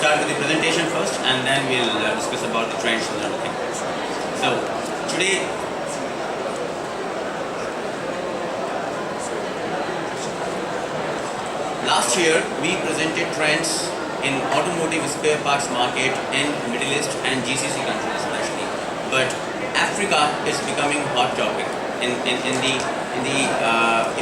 start with the presentation first, and then we'll discuss about the trends and everything. So today, last year we presented trends in automotive spare parts market in Middle East and GCC countries especially, but Africa is becoming a hot topic. If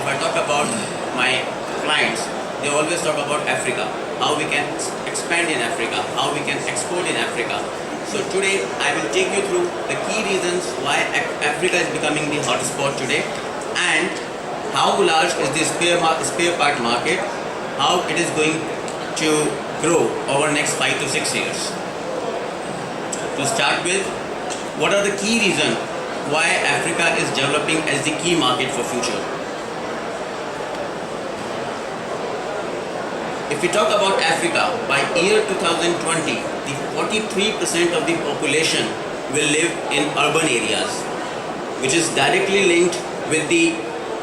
I talk about my clients, they always talk about Africa, how we can expand in Africa, how we can export in Africa. So today I will take you through the key reasons why Africa is becoming the hotspot today, and how large is the spare part market, how it is going to grow over next 5 to 6 years. To start with, what are the key reasons why Africa is developing as the key market for future? If we talk about Africa, by year 2020, the 43% of the population will live in urban areas, which is directly linked with the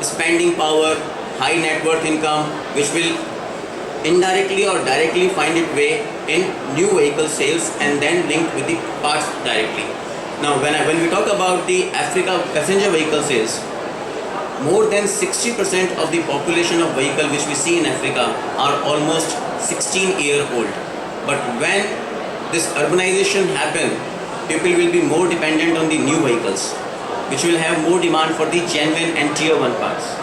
spending power, high net worth income, which will indirectly or directly find its way in new vehicle sales and then linked with the parts directly. Now when we talk about the Africa passenger vehicle sales, more than 60% of the population of vehicle which we see in Africa are almost 16-year-old. But when this urbanization happens, people will be more dependent on the new vehicles, which will have more demand for the genuine and tier 1 parts.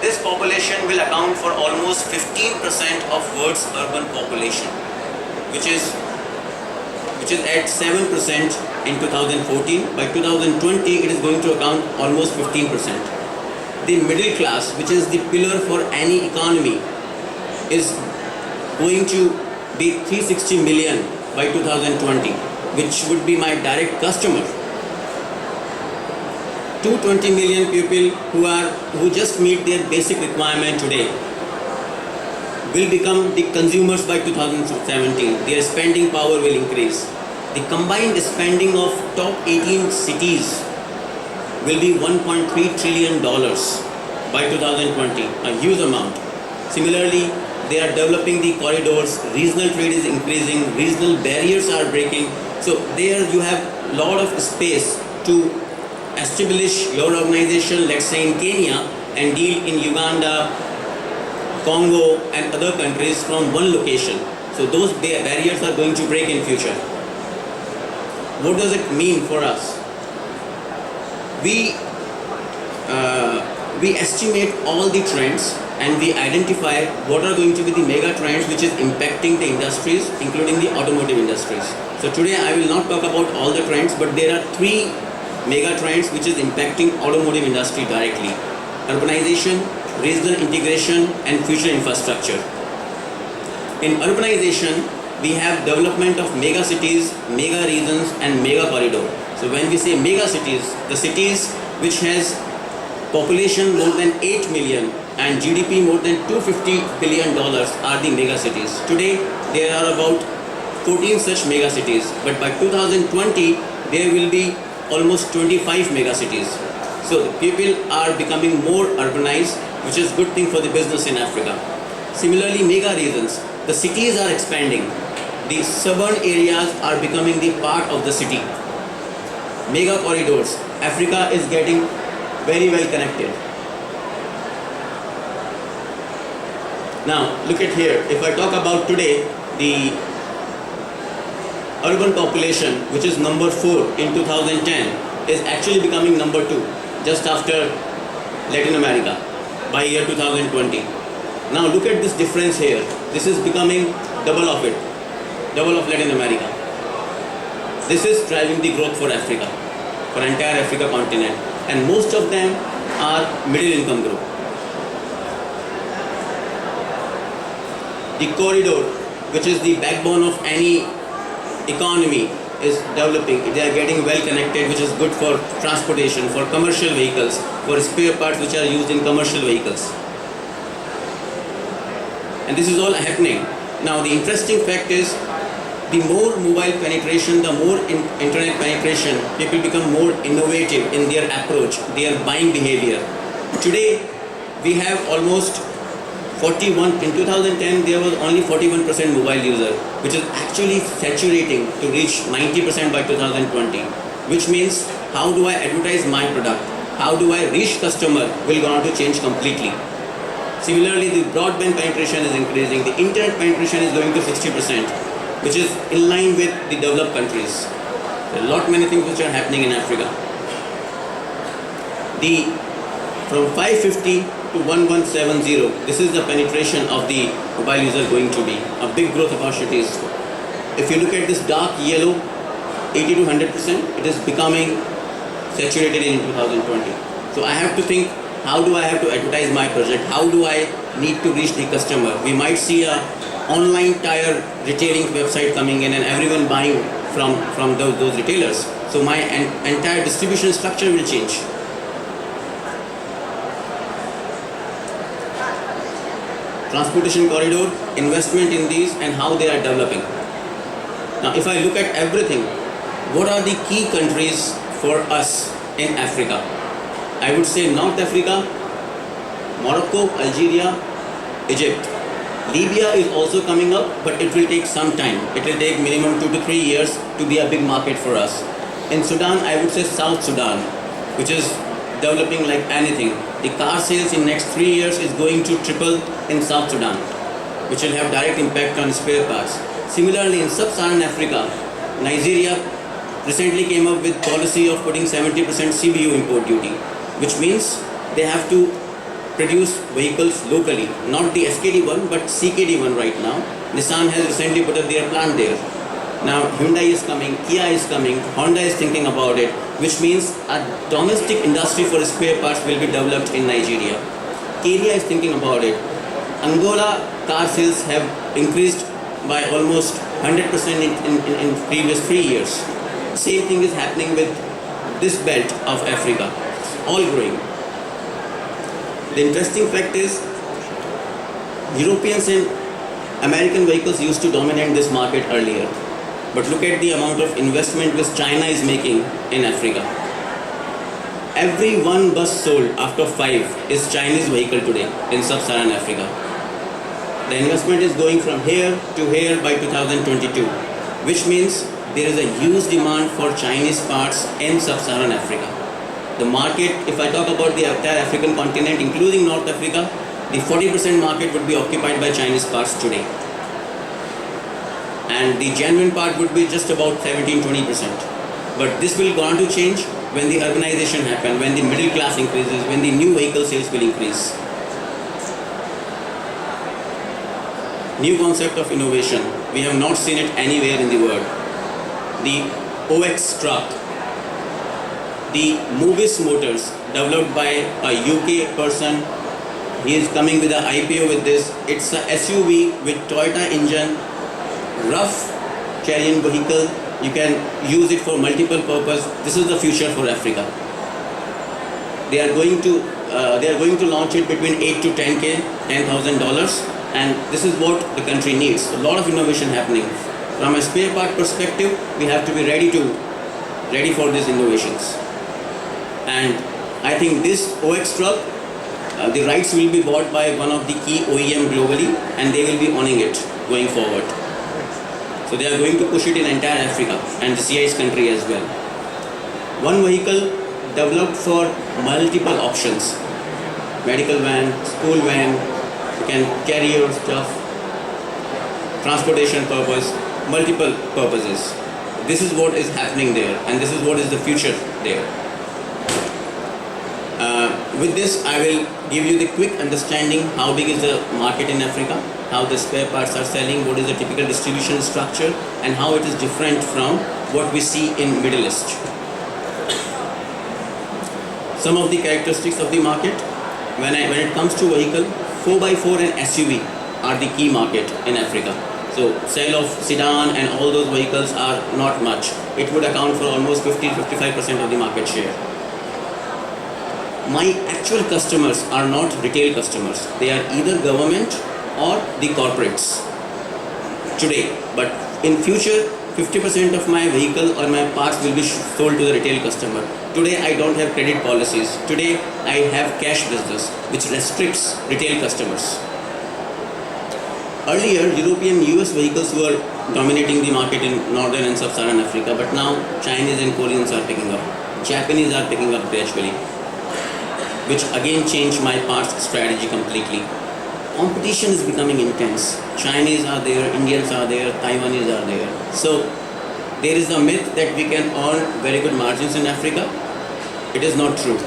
This population will account for almost 15% of world's urban population, which is at 7% in 2014. By 2020, it is going to account almost 15%. The middle class, which is the pillar for any economy, is going to be 360 million by 2020, which would be my direct customer. 220 million people who just meet their basic requirement today will become the consumers by 2017. Their spending power will increase. The combined spending of top 18 cities will be $1.3 trillion by 2020, a huge amount. Similarly, they are developing the corridors, regional trade is increasing, regional barriers are breaking. So there you have a lot of space to establish your organization, let's say in Kenya, and deal in Uganda, Congo and other countries from one location. So those barriers are going to break in future. What does it mean for us? We estimate all the trends and we identify what are going to be the mega trends which is impacting the industries, including the automotive industries. So today I will not talk about all the trends, but there are 3 mega trends which is impacting automotive industry directly: urbanization, regional integration and future infrastructure. In urbanization, we have development of mega cities, mega regions and mega corridor. So when we say mega cities, the cities which has population more than 8 million and GDP more than $250 billion are the mega cities. Today there are about 14 such mega cities, but by 2020 there will be almost 25 mega cities. So the people are becoming more urbanized, which is good thing for the business in Africa. Similarly, mega regions, the cities are expanding. The suburban areas are becoming the part of the city. Mega corridors, Africa is getting very well connected. Now look at here, if I talk about today, the urban population, which is number 4 in 2010, is actually becoming number 2 just after Latin America by year 2020. Now look at this difference here. This is becoming double of Latin America. This is driving the growth for Africa, for entire Africa continent, and most of them are middle income group. The corridor, which is the backbone of any economy, is developing. They are getting well connected, which is good for transportation, for commercial vehicles, for spare parts which are used in commercial vehicles. And this is all happening. Now the interesting fact is, the more mobile penetration, the more internet penetration, people become more innovative in their approach, their buying behavior. Today we have almost in 2010 there was only 41% mobile user, which is actually saturating to reach 90% by 2020, which means how do I advertise my product? How do I reach customer will going to change completely. Similarly, the broadband penetration is increasing, the internet penetration is going to 60%, which is in line with the developed countries. There are a lot many things which are happening in Africa. From 550 to 1170, this is the penetration of the mobile user going to be. A big growth opportunities. If you look at this dark yellow, 80 to 100%, it is becoming saturated in 2020. So I have to think, how do I have to advertise my project? How do I need to reach the customer? We might see a online tire retailing website coming in and everyone buying from those retailers. So my entire distribution structure will change. Transportation corridor, investment in these and how they are developing. Now if I look at everything, what are the key countries for us in Africa? I would say North Africa, Morocco, Algeria, Egypt. Libya is also coming up, but it will take some time. It will take minimum 2 to 3 years to be a big market for us. In Sudan, I would say South Sudan, which is developing like anything. The car sales in next 3 years is going to triple in South Sudan, which will have direct impact on spare parts. Similarly, in Sub-Saharan Africa, Nigeria recently came up with policy of putting 70% CBU import duty, which means they have to produce vehicles locally, not the SKD one, but CKD one right now. Nissan has recently put up their plant there. Now Hyundai is coming, Kia is coming, Honda is thinking about it, which means a domestic industry for spare parts will be developed in Nigeria. Kenya is thinking about it. Angola car sales have increased by almost 100% in previous 3 years. Same thing is happening with this belt of Africa, all growing. The interesting fact is, Europeans and American vehicles used to dominate this market earlier. But look at the amount of investment which China is making in Africa. Every one bus sold after 5 is Chinese vehicle today in Sub-Saharan Africa. The investment is going from here to here by 2022, which means there is a huge demand for Chinese parts in Sub-Saharan Africa. The market, if I talk about the entire African continent, including North Africa, the 40% market would be occupied by Chinese parts today. And the genuine part would be just about 17-20%. But this will go on to change when the urbanization happens, when the middle class increases, when the new vehicle sales will increase. New concept of innovation. We have not seen it anywhere in the world. The OX truck, the Movis Motors, developed by a UK person. He is coming with an IPO with this. It's a SUV with Toyota engine, rough chariot vehicle. You can use it for multiple purpose. This is the future for Africa. They are going to launch it between 8 to 10K, $10,000, and this is what the country needs. A lot of innovation happening. From a spare part perspective, we have to be ready for these innovations. And I think this OX truck, the rights will be bought by one of the key OEM globally, and they will be owning it going forward. So they are going to push it in entire Africa and the CIS country as well. One vehicle developed for multiple options. Medical van, school van, you can carry your stuff, transportation purpose, multiple purposes. This is what is happening there, and this is what is the future there. With this, I will give you the quick understanding how big is the market in Africa, how the spare parts are selling, what is the typical distribution structure, and how it is different from what we see in Middle East. Some of the characteristics of the market. When it comes to vehicle, 4x4 and SUV are the key market in Africa. So sale of sedan and all those vehicles are not much. It would account for almost 50-55% of the market share. My actual customers are not retail customers. They are either government or the corporates today. But in future, 50% of my vehicle or my parts will be sold to the retail customer. Today I don't have credit policies. Today I have cash business, which restricts retail customers. Earlier, European US vehicles were dominating the market in northern and sub-Saharan Africa, but now Chinese and Koreans are picking up. Japanese are picking up gradually, which again changed my parts strategy completely. Competition is becoming intense. Chinese are there, Indians are there, Taiwanese are there. So there is a myth that we can earn very good margins in Africa. It is not true,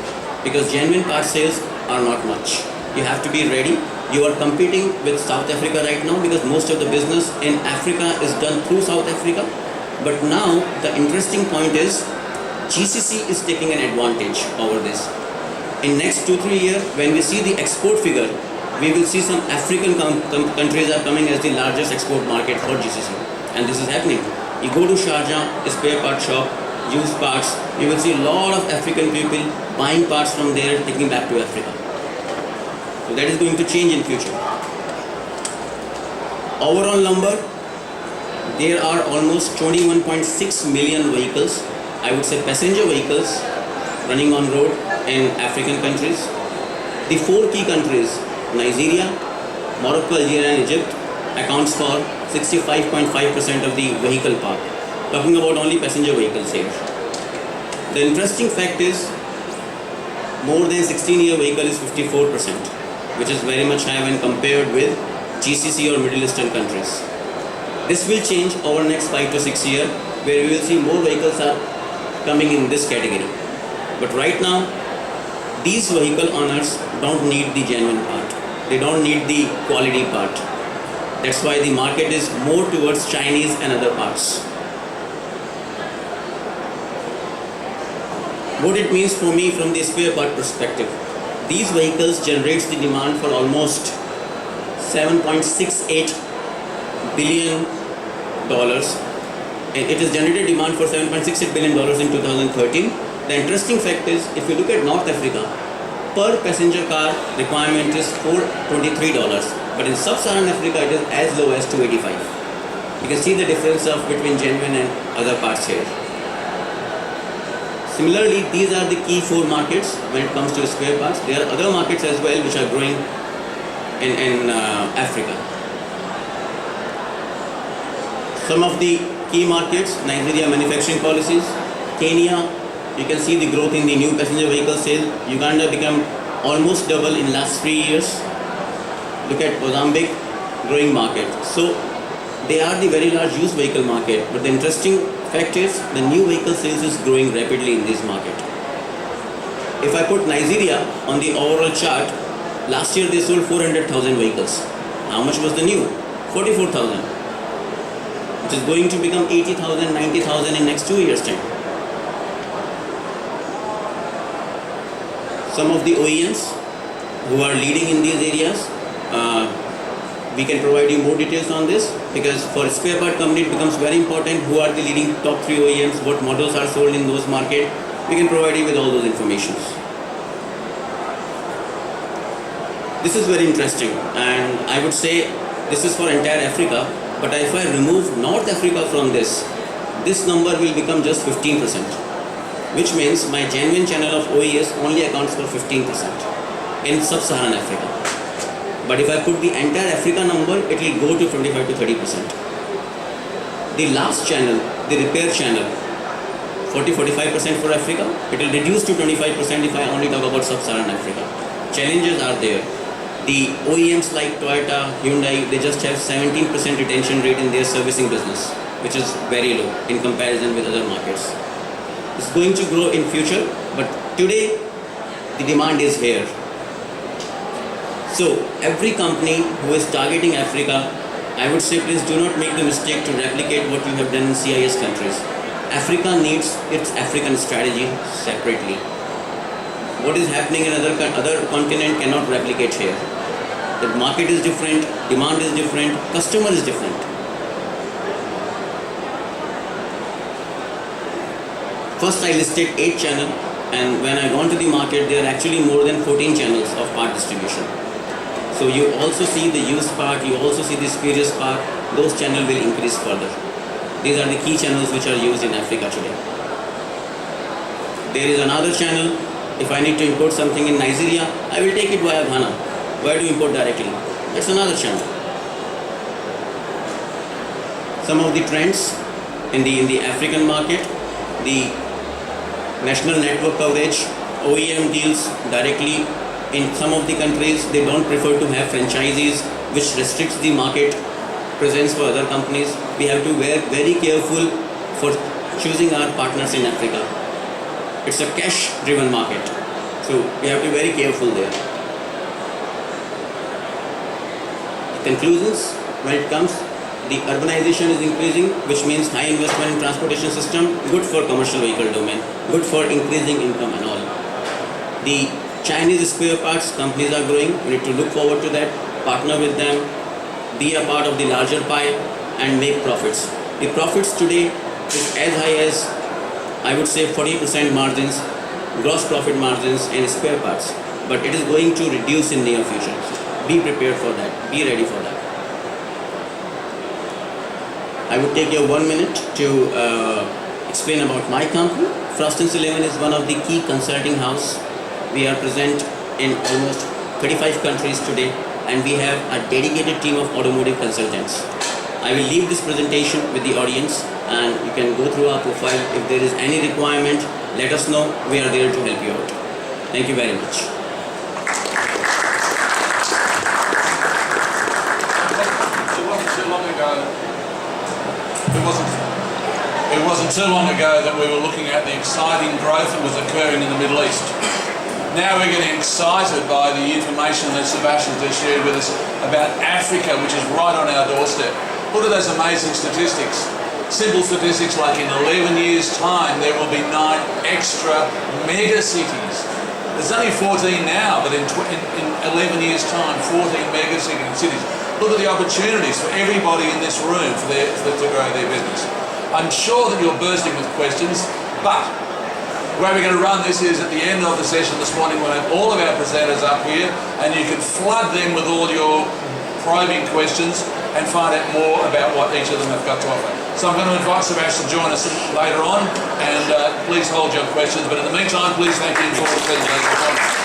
because genuine part sales are not much. You have to be ready. You are competing with South Africa right now because most of the business in Africa is done through South Africa. But now the interesting point is GCC is taking an advantage over this. In next 2-3 years, when we see the export figure, we will see some African countries are coming as the largest export market for GCC. And this is happening. You go to Sharjah, a spare part shop, used parts, you will see a lot of African people buying parts from there, taking back to Africa. So that is going to change in future. Overall number, there are almost 21.6 million vehicles, I would say passenger vehicles, running on road in African countries. The 4 key countries, Nigeria, Morocco, Algeria and Egypt, accounts for 65.5% of the vehicle park. Talking about only passenger vehicles here. The interesting fact is, more than 16-year vehicle is 54%. Which is very much high when compared with GCC or Middle Eastern countries. This will change over next 5 to 6 years, where we will see more vehicles are coming in this category. But right now, these vehicle owners don't need the genuine part. They don't need the quality part. That's why the market is more towards Chinese and other parts. What it means for me from the spare part perspective. These vehicles generates the demand for almost $7.68 billion. It has generated demand for $7.68 billion in 2013. The interesting fact is, if you look at North Africa, per passenger car requirement is $423, but in Sub-Saharan Africa it is as low as $285. You can see the difference of between genuine and other parts here. Similarly, these are the key 4 markets when it comes to spare parts. There are other markets as well which are growing in Africa. Some of the key markets, Nigeria manufacturing policies, Kenya, you can see the growth in the new passenger vehicle sale. Uganda became almost double in last 3 years. Look at Mozambique, growing market. So they are the very large used vehicle market, but the interesting fact is the new vehicle sales is growing rapidly in this market. If I put Nigeria on the overall chart, last year they sold 400,000 vehicles. How much was the new? 44,000, which is going to become 80,000, 90,000 in next 2 years time. Some of the OEMs who are leading in these areas, we can provide you more details on this, because for a spare part company it becomes very important who are the leading top 3 OEMs, what models are sold in those markets. We can provide you with all those informations. This is very interesting, and I would say this is for entire Africa, but if I remove North Africa from this number will become just 15%, which means my genuine channel of OES only accounts for 15% in Sub-Saharan Africa. But if I put the entire Africa number, it will go to 25 to 30%. The last channel, the repair channel, 40-45% for Africa, it will reduce to 25% if I only talk about Sub-Saharan Africa. Challenges are there. The OEMs like Toyota, Hyundai, they just have 17% retention rate in their servicing business, which is very low in comparison with other markets. It's going to grow in future, but today the demand is here. So every company who is targeting Africa, I would say please do not make the mistake to replicate what you have done in CIS countries. Africa needs its African strategy separately. What is happening in other continent cannot replicate here. The market is different, demand is different, customer is different. First I listed 8 channels, and when I gone to the market, there are actually more than 14 channels of part distribution. So you also see the used part, you also see the spurious part, those channels will increase further. These are the key channels which are used in Africa today. There is another channel. If I need to import something in Nigeria, I will take it via Ghana. Where do you import directly? That's another channel. some of the trends in the African market, the national network coverage, OEM deals directly in some of the countries. They don't prefer to have franchisees, which restricts the market presence for other companies. We have to be very careful for choosing our partners in Africa. It's a cash-driven market, so we have to be very careful there. Conclusions, when it comes, the urbanization is increasing, which means high investment in transportation system, good for commercial vehicle domain, good for increasing income and all. The Chinese spare parts companies are growing. We need to look forward to that, partner with them, be a part of the larger pie and make profits. The profits today is as high as, I would say, 40% margins, gross profit margins in spare parts, but it is going to reduce in near future. So be prepared for that, be ready for that. I would take you 1 minute to explain about my company. Frost & Sullivan is one of the key consulting house. We are present in almost 35 countries today, and we have a dedicated team of automotive consultants. I will leave this presentation with the audience, and you can go through our profile. If there is any requirement, let us know. We are there to help you out. Thank you very much. It wasn't too long ago that we were looking at the exciting growth that was occurring in the Middle East. Now we're getting excited by the information that Sebastian just shared with us about Africa, which is right on our doorstep. Look at those amazing statistics. Simple statistics like in 11 years' time there will be 9 extra mega cities. There's only 14 now, but in 11 years' time, 14 mega cities. Look at the opportunities for everybody in this room to grow their business. I'm sure that you're bursting with questions, but the way we're going to run this is at the end of the session this morning we'll have all of our presenters up here and you can flood them with all your probing questions and find out more about what each of them have got to offer. So I'm going to invite Sebastian to join us later on, and please hold your questions, but in the meantime please thank him for the presentation.